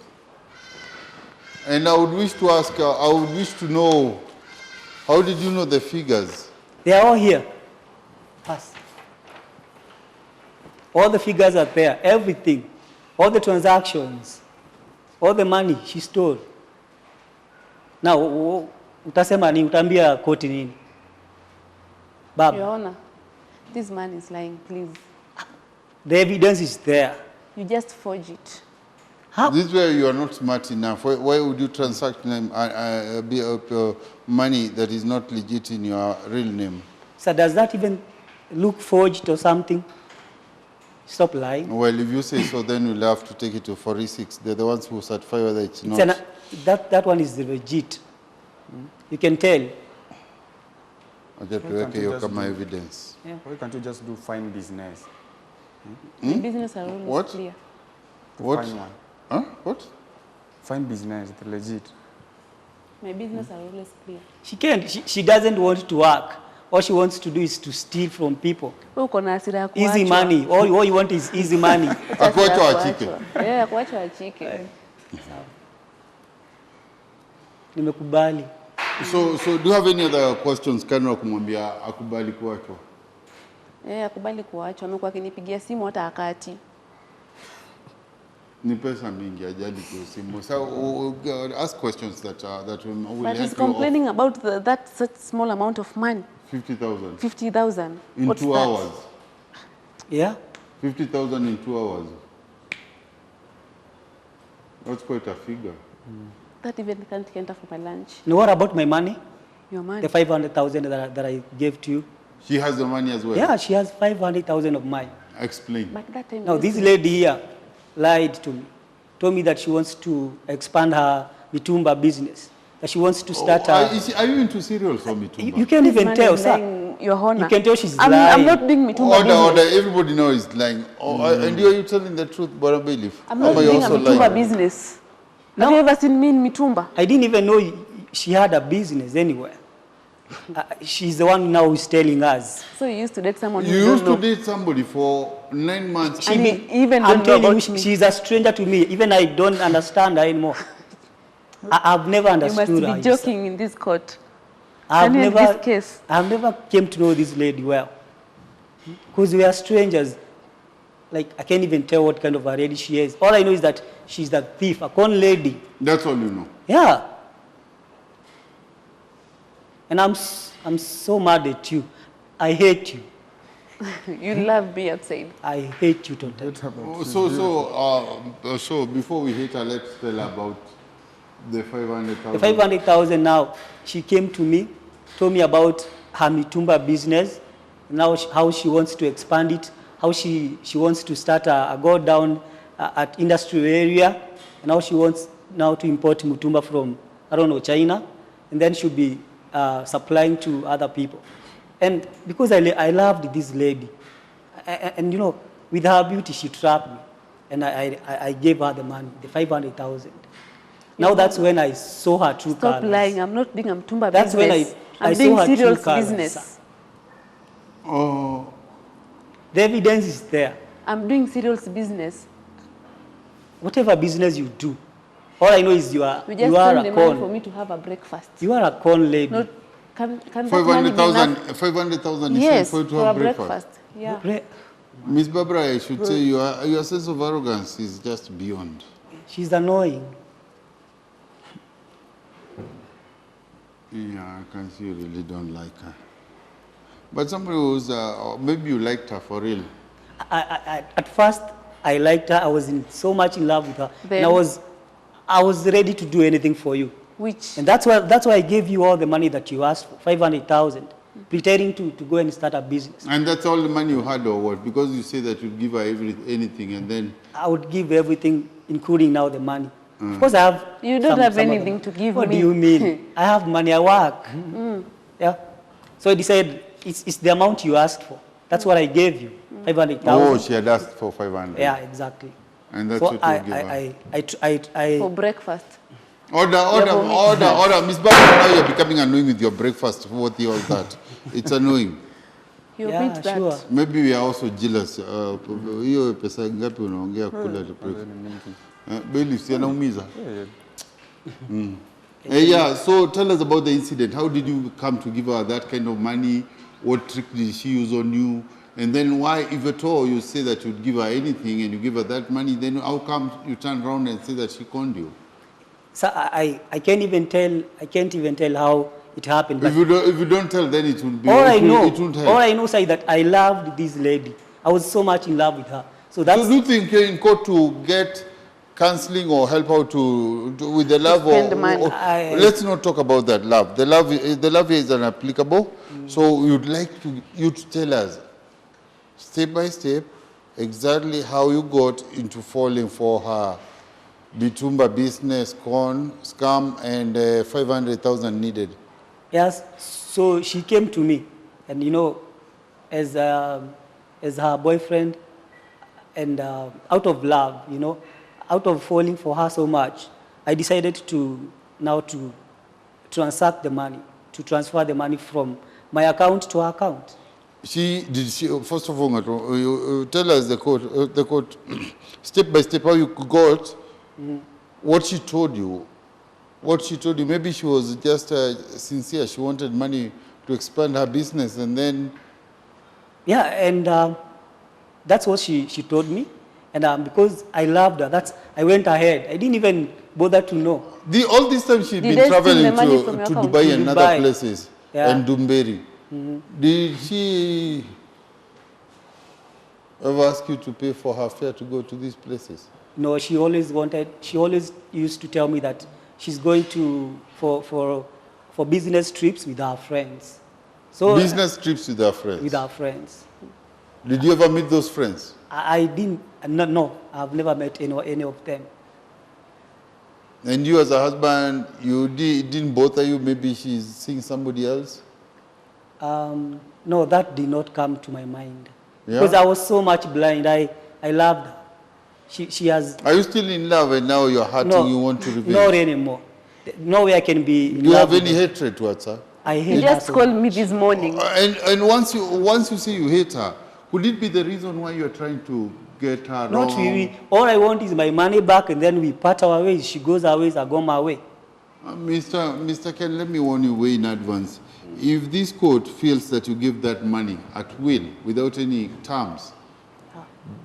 S2: And I would wish to ask, I would wish to know, how did you know the figures?
S4: They are all here. Pass. All the figures are there, everything. All the transactions, all the money she stole. Now, utasema nini? Utaambia koti nini? Baba,
S3: Your Honor, this man is lying, please.
S4: the evidence is there.
S3: You just forge it.
S4: How?
S2: This way you are not smart enough. Why would you transact money that is not legit in your real name?
S4: So does that even look forged or something? Stop lying.
S2: Well, if you say so, then we'll have to take it to forensics. They're the ones who certify whether it's not.
S4: That one is legit. You can tell.
S2: Okay, tuweke hiyo kama evidence.
S1: Why can't you just do fine business?
S3: My business are always
S2: What?
S3: clear.
S2: What?
S1: Fine one.
S2: Huh? What?
S1: Fine business, it's legit.
S3: My business are always clear.
S4: She can't. She doesn't want to work. All she wants to do is to steal from people.
S3: Wewe uko na hasira ya
S4: Easy
S3: kuachwa.
S4: money. All you want is easy money.
S3: Hasira ya
S2: Akuachwa
S3: kuachwa.
S2: achike.
S3: Kuachwa achike.
S4: Nimekubali.
S2: So do you have any other questions? Kana kumwambia akubali kuachwa?
S3: Akubali kuachwa. Amekuwa akinipigia simu hata akati.
S2: Ni pesa mingi ajali kwa simu. So ask questions that will
S3: But he's
S2: help you
S3: complaining about that such small amount of money.
S2: 50,000
S3: 50,000.
S2: in
S3: What's
S2: 2
S3: that?
S2: hours.
S4: Yeah.
S2: 50,000 in 2 hours. That's quite a figure.
S3: That even can't enter for my lunch.
S4: Now what about my money?
S3: Your money.
S4: The 500,000 that I gave to you.
S2: She has the money as well.
S4: Yeah, she has 500,000 of mine.
S2: Explain.
S3: But that time.
S4: Now this lady here lied to me, told me that she wants to expand her mitumba business, that she wants to start
S2: Are you into cereals or mitumba?
S4: You can't even tell, sir.
S3: Your honor.
S4: You can tell she's
S3: I'm
S4: lying.
S3: not doing mitumba business.
S2: Order. Everybody knows he's lying. And are you telling the truth, Bora Bailiff?
S3: I'm not
S2: Or are you
S3: doing a
S2: also
S3: mitumba
S2: lying?
S3: business.
S4: No.
S3: Have you ever seen me in mitumba?
S4: I didn't even know she had a business anywhere. She's the one now who's telling us.
S3: So you used to date someone
S2: You
S3: who
S2: used
S3: don't
S2: to
S3: know.
S2: date somebody for 9 months.
S3: And he even
S4: I'm
S3: don't know
S4: telling you,
S3: about me.
S4: she's a stranger to me. Even I don't understand her anymore. I've never
S3: You
S4: understood
S3: must
S4: her.
S3: be joking in this court.
S4: I've
S3: Can you have
S4: never,
S3: this case?
S4: I've never came to know this lady well. Because we are strangers. Like, I can't even tell what kind of a lady she is. All I know is that she's a thief, a con lady.
S2: That's all you know.
S4: Yeah. And I'm so mad at you. I hate you.
S3: You love me outside.
S4: I hate you totally.
S2: So before we hit her, let's tell her about the 500,000.
S4: The 500,000 now, she came to me, told me about her mitumba business, now how she wants to expand it, how she wants to start a go down at industrial area, and how she wants now to import mitumba from, I don't know, China, and then she'll be supplying to other people. And because I loved this lady, and you know, with her beauty, she trapped me, and I gave her the money, the 500,000. Now that's when I saw her true
S3: Stop
S4: colors.
S3: lying. I'm not doing a mitumba
S4: That's when
S3: business.
S4: I
S3: I'm
S4: saw
S3: doing
S4: her true
S3: cereals
S4: colors.
S3: business.
S2: Oh,
S4: The evidence is there.
S3: I'm doing cereals business.
S4: Whatever business you do, all I know is you are
S3: You just
S4: a
S3: send the money for
S4: con.
S3: me to have a breakfast.
S4: You are a con lady.
S3: Not, can that money be
S2: 500,000 is
S3: Yes,
S2: for you to
S3: for a
S2: have
S3: breakfast. Yeah.
S2: Miss Barbara, I should say your sense of arrogance is just beyond.
S4: She's annoying.
S2: Yeah, I can see you really don't like her. But somebody who's, maybe you liked her for real.
S4: At first, I liked her. I was so much in love with her.
S3: Then-
S4: And I was ready to do anything for you.
S3: Which?
S4: And that's why I gave you all the money that you asked for, 500,000, pretending to go and start a business.
S2: And that's all the money you had or what? Because you say that you'd give her anything and then...
S4: I would give everything, including now the money. Of course, I have.
S3: You don't have anything to give
S4: What
S3: me.
S4: do you mean? I have money. I work. Yeah. So I decided it's the amount you asked for. That's what I gave you, 500,000.
S2: Oh, she had asked for 500.
S4: Yeah, exactly.
S2: And that's
S4: So
S2: what you give her.
S3: For breakfast.
S2: Order. Miss Barbara, now you're becoming annoying with your breakfast. What the all that? It's annoying.
S3: You
S4: Yeah,
S3: beat that.
S4: sure.
S2: Maybe we are also jealous. Hiyo pesa ngapi unaongea kula the breakfast? Bailey, si anaumiza? Yeah, so tell us about the incident. How did you come to give her that kind of money? What trick did she use on you? And then why, if at all, you say that you'd give her anything and you give her that money, then how come you turn around and say that she conned you?
S4: So I can't even tell how it happened. But
S2: If you don't tell, then it will be.
S4: all I know,
S2: It won't help.
S4: all I know is that I loved this lady. I was so much in love with her. So that's
S2: So do you think you're in court to get counseling or help out with the love?
S3: spend money.
S2: Let's not talk about that love. The love here is unapplicable. So we would like you to tell us, step by step, exactly how you got into falling for her Bitumba business, con, scam, and 500,000 needed.
S4: yes. So she came to me, and you know, as her boyfriend, And out of love, you know, out of falling for her so much, I decided to transfer the money from my account to her account.
S2: First of all, you tell us the code, step by step how you got, what she told you. Maybe she was just sincere. She wanted money to expand her business, and then.
S4: Yeah, and that's what she told me. And because I loved her, I went ahead. I didn't even bother to know.
S2: All this time she'd been traveling to Dubai and other places, and Dumberi. Did she ever ask you to pay for her fare to go to these places?
S4: No, she always used to tell me that she's going for business trips with her friends. So
S2: business trips with her friends?
S4: With her friends.
S2: Did you ever meet those friends?
S4: I didn't, no, I've never met any of them.
S2: And you as a husband, it didn't bother you, maybe she's seeing somebody else?
S4: No, that did not come to my mind.
S2: Yeah?
S4: Because I was so much blind, I loved her. She has...
S2: Are you still in love and now you're hurting,
S4: no,
S2: you want to revenge?
S4: Not anymore. No way I can be in
S2: Do you
S4: love
S2: have any
S4: with her.
S2: hatred towards her?
S4: I hate her.
S3: He just called me this morning.
S2: And once you say you hate her, could it be the reason why you're trying to get her
S4: Not
S2: wrong?
S4: really. All I want is my money back, and then we part our ways. She goes her ways, I go my way.
S2: Mr. Ken, let me warn you way in advance. If this court feels that you give that money at will, without any terms,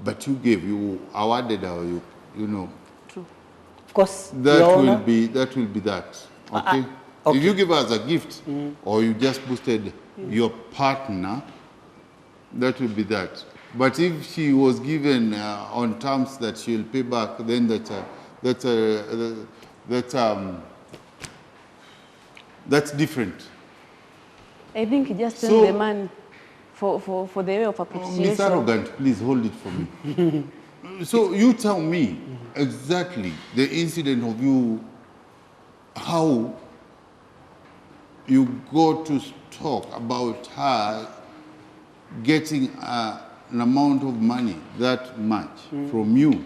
S2: but you awarded her, you know.
S4: True. Of course,
S2: That will be that. Okay?
S4: Okay.
S2: If you give her as a gift, or you just boosted your partner, that will be that. But if she was given on terms that she'll pay back, then that's different.
S3: I think he just sent the money for the way of appreciation.
S2: Miss Arrogant, please hold it for me. So you tell me exactly the incident of you, how you go to talk about her getting an amount of money that much from you,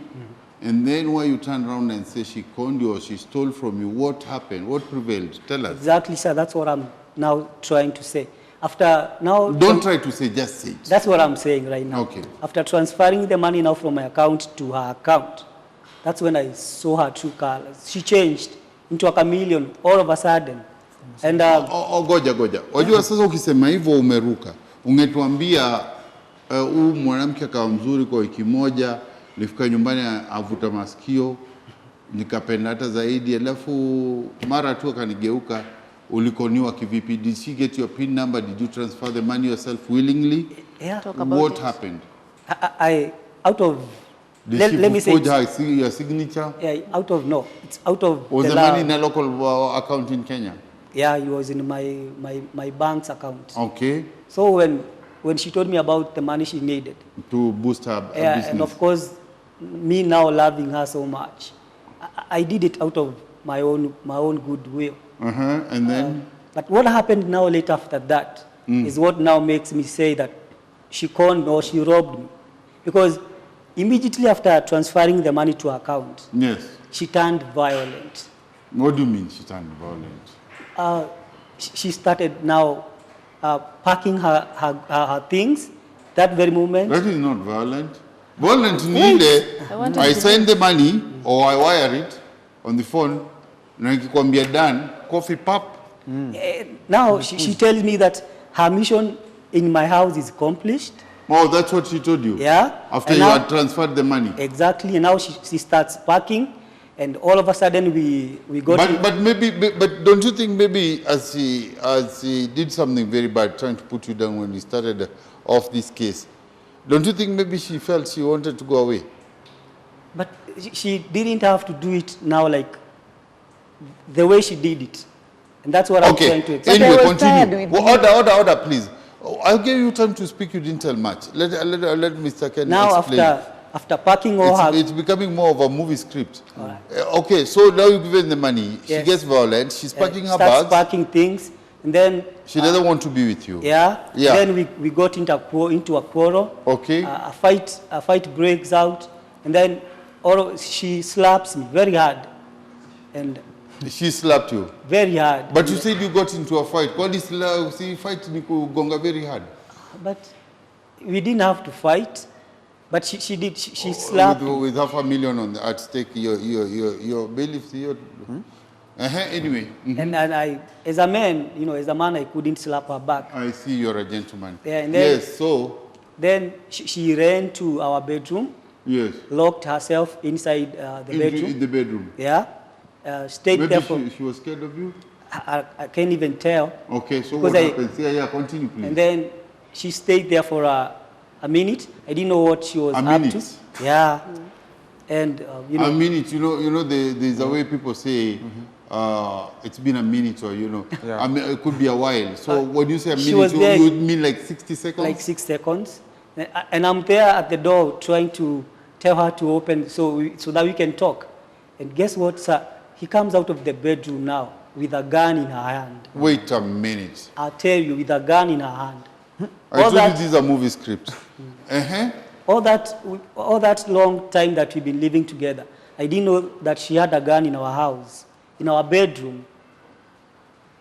S2: and then why you turn around and say she conned you or she stole from you. What happened? What prevailed? Tell us.
S4: Exactly, sir. That's what I'm now trying to say.
S2: Don't try to say, just say it.
S4: That's what I'm saying right now.
S2: Okay.
S4: After transferring the money now from my account to her account, that's when I saw her true colors. She changed into a chameleon all of a sudden. And
S2: goja. Wajua sasa ukisema hivyo umeruka. Ungetuambia huyu mwanamke akawa mzuri kwa wiki moja, nilifika nyumbani avuta masikio, nikapenda hata zaidi, alafu mara tu akanigeuka. Ulikoniwa kivipi? Did she get your PIN number? Did you transfer the money yourself willingly?
S4: Yeah.
S2: What happened?
S4: Let me say,
S2: your signature?
S4: Yeah, it's out of
S2: Was the money in a local account in Kenya?
S4: Yeah, it was in my bank's account.
S2: Okay.
S4: So when she told me about the money she needed
S2: to boost her business,
S4: and of course, me now loving her so much, I did it out of my own goodwill.
S2: And then?
S4: But what happened now later after that is what now makes me say that she conned or she robbed me. Because immediately after transferring the money to her account,
S2: yes,
S4: she turned violent.
S2: What do you mean she turned violent?
S4: She started now packing her things that very moment.
S2: That is not violent. Violent nile, I send the money or I wire it on the phone, na nikikwambia done, coffee pop.
S4: Now she tells me that her mission in my house is accomplished.
S2: Oh, that's what she told you?
S4: Yeah.
S2: After you had transferred the money?
S4: Exactly. And now she starts packing, and all of a sudden we got...
S2: But don't you think maybe as he did something very bad, trying to put you down when he started off this case, don't you think maybe she felt she wanted to go away?
S4: But she didn't have to do it now like the way she did it. And that's what I'm trying to explain.
S2: Anyway, continue. Order, please. I'll give you time to speak. You didn't tell much. Let Mr. Ken
S4: now
S2: explain.
S4: After packing all her...
S2: It's becoming more of a movie script.
S4: Right.
S2: Okay, so now you've given the money. Yes. She gets violent. She's packing her bags.
S4: Starts packing things. And then,
S2: She doesn't want to be with you.
S4: yeah,
S2: Yeah.
S4: then we got into a quarrel.
S2: Okay.
S4: A fight breaks out, and then she slaps me very hard, and
S2: She slapped you.
S4: very hard.
S2: But you said you got into a fight. What is see fight ni kugonga very hard?
S4: But we didn't have to fight, but she did. She slapped me.
S2: With half a million at stake, your bailiff, anyway.
S4: And I, as a man, as a man, I couldn't slap her back.
S2: I see you're a gentleman.
S4: Yeah, and then,
S2: yes, so.
S4: Then she ran to our bedroom.
S2: Yes.
S4: Locked herself inside the bedroom.
S2: In the bedroom.
S4: Yeah. Stayed
S2: Maybe
S4: there for.
S2: She was scared of you?
S4: I can't even tell.
S2: Okay, so what happened? Yeah, continue, please.
S4: And then she stayed there for a minute. I didn't know what she was up to. Yeah. And
S2: a minute, there's a way people say, it's been a minute, or
S1: Yeah.
S2: I mean, it could be a while. So when you say a minute, you would mean like 60 seconds?
S4: Like 6 seconds. And I'm there at the door trying to tell her to open so that we can talk. And guess what, sir? He comes out of the bedroom now with a gun in her hand.
S2: Wait a minute.
S4: I'll tell you, with a gun in her hand.
S2: I told you this is a movie script.
S4: All that long time that we've been living together, I didn't know that she had a gun in our house, in our bedroom.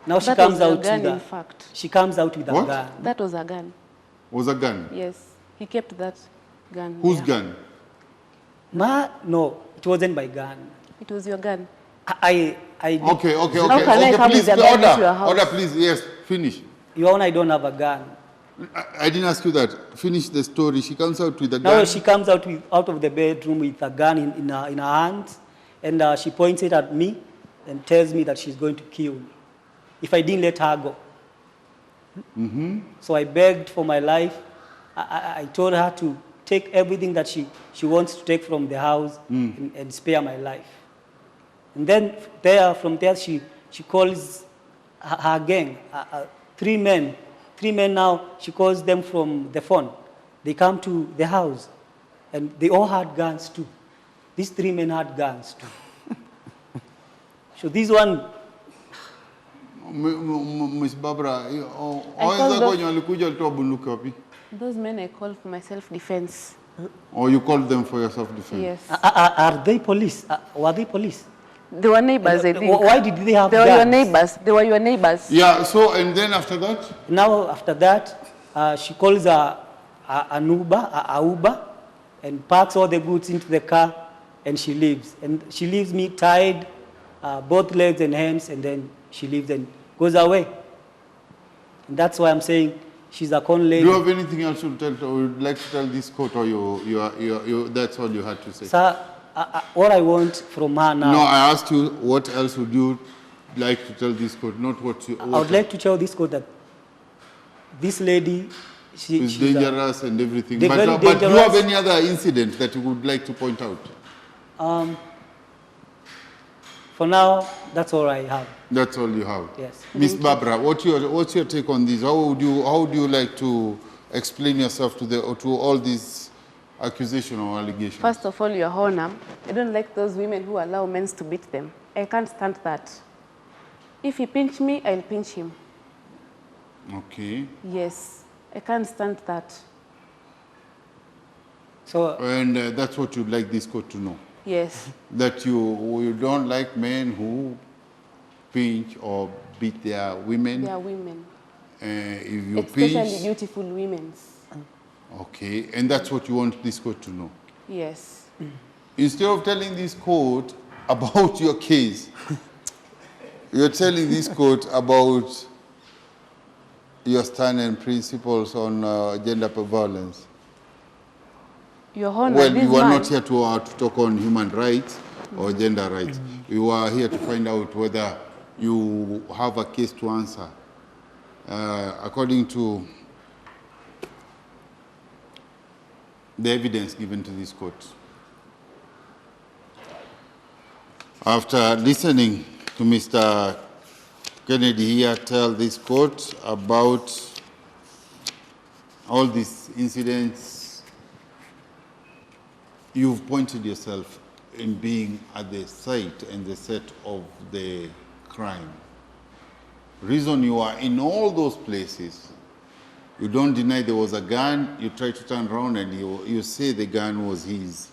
S4: Now she comes out with
S3: in fact.
S4: She comes out with
S2: What?
S4: a gun.
S3: That was a gun.
S2: Was a gun?
S3: Yes. He kept that gun.
S2: Whose
S3: there.
S2: gun?
S4: No, it wasn't my gun.
S3: It was your gun.
S4: I did.
S2: Okay.
S3: How can I come
S2: Please,
S3: with a gun into your house?
S2: order, please. Yes, finish.
S4: Your Honor, I don't have a gun.
S2: I didn't ask you that. Finish the story. She comes out with a gun.
S4: Now she comes out of the bedroom with a gun in her hands, and she points it at me and tells me that she's going to kill me if I didn't let her go. So I begged for my life. I told her to take everything that she wants to take from the house and spare my life. And then from there she calls her gang, 3 men. 3 men now, she calls them from the phone. They come to the house, and they all had guns too. These 3 men had guns too. So this one...
S2: Miss Barbara,
S3: Those men I called for my self-defense.
S2: Or you called them for your self-defense?
S3: Yes.
S4: Are they police? Were they police?
S3: They were neighbors, I think.
S4: Why did they have
S3: They
S4: guns?
S3: were your neighbors. They were your neighbors.
S2: Yeah, so, and then after that?
S4: Now, after that, she calls an Uber, and parks all the goods into the car, and she leaves. And she leaves me tied, both legs and hands, and then she leaves and goes away. And that's why I'm saying she's a con lady.
S2: Do you have anything else to tell, or would like to tell this court, or you that's all you had to say?
S4: Sir, what I want from her now...
S2: No, I asked you, what else would you like to tell this court, not what you...
S4: I would like to tell this court that this lady...
S2: She's dangerous and everything.
S4: But
S2: do you have any other incident that you would like to point out?
S4: For now, that's all I have.
S2: That's all you have?
S4: Yes.
S2: Miss Barbara, what's your take on this? How would you like to explain yourself to all these accusations or allegations?
S3: First of all, Your Honor, I don't like those women who allow men to beat them. I can't stand that. If he pinch me, I'll pinch him.
S2: Okay.
S3: Yes, I can't stand that.
S4: So,
S2: and that's what you'd like this court to know?
S3: Yes.
S2: That you don't like men who pinch or beat their women?
S3: They are women.
S2: If you
S3: especially beautiful women.
S2: Okay, and that's what you want this court to know?
S3: Yes.
S2: Instead of telling this court about your case, you're telling this court about your stand and principles on gender violence.
S3: Your Honor,
S2: well, we were not here to talk on human rights or gender rights. We were here to find out whether you have a case to answer. According to the evidence given to this court. After listening to Mr. Kennedy here tell this court about all these incidents, you've pointed yourself in being at the site and the set of the crime. Reason you are in all those places. You don't deny there was a gun, you try to turn around and you say the gun was his.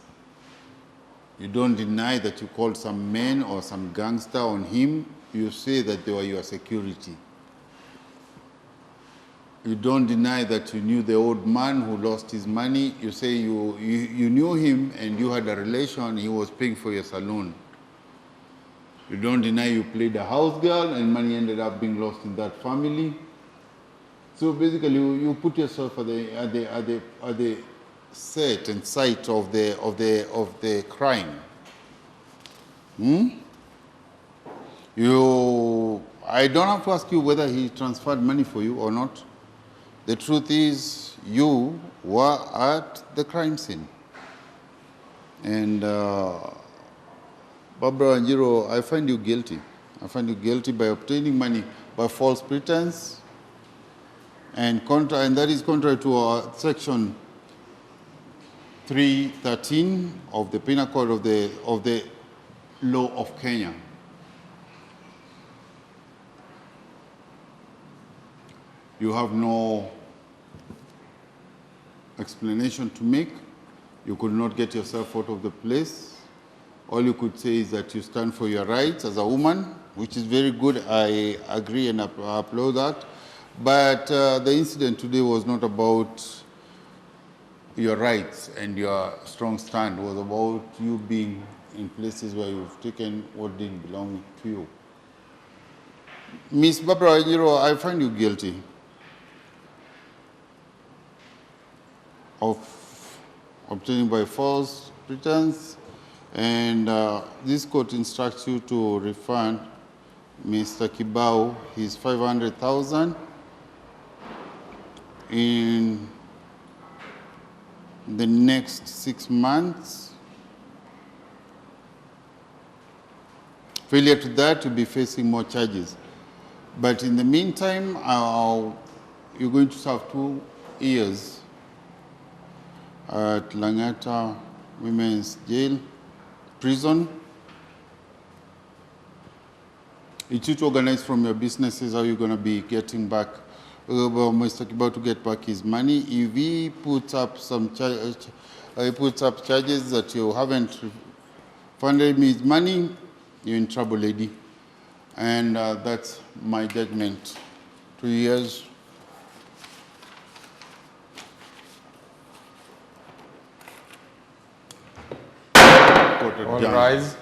S2: You don't deny that you called some men or some gangster on him, you say that they were your security. You don't deny that you knew the old man who lost his money, you say you knew him and you had a relation, he was paying for your salon. You don't deny you played a house girl and money ended up being lost in that family. So basically, you put yourself at the set and site of the crime. I don't have to ask you whether he transferred money for you or not. The truth is, you were at the crime scene. And Barbara Wanjiru, I find you guilty. I find you guilty by obtaining money by false pretense. And that is contrary to section 313 of the Penal Code of the Law of Kenya. You have no explanation to make. You could not get yourself out of the place. All you could say is that you stand for your rights as a woman, which is very good. I agree and applaud that. But the incident today was not about your rights and your strong stand. It was about you being in places where you've taken what didn't belong to you. Ms. Barbara Wanjiru, I find you guilty of obtaining by false pretense, and this court instructs you to refund Mr. Kibao his 500,000 in the next 6 months. Failure to that, you'll be facing more charges. But in the meantime, you're going to serve 2 years at Langata Women's Jail, prison. It's you to organize from your businesses how you're going to be getting back, Mr. Kibao to get back his money. If he puts up some charges that you haven't funded me his money, you're in trouble, lady. And that's my judgment. 2 years.
S1: All rise.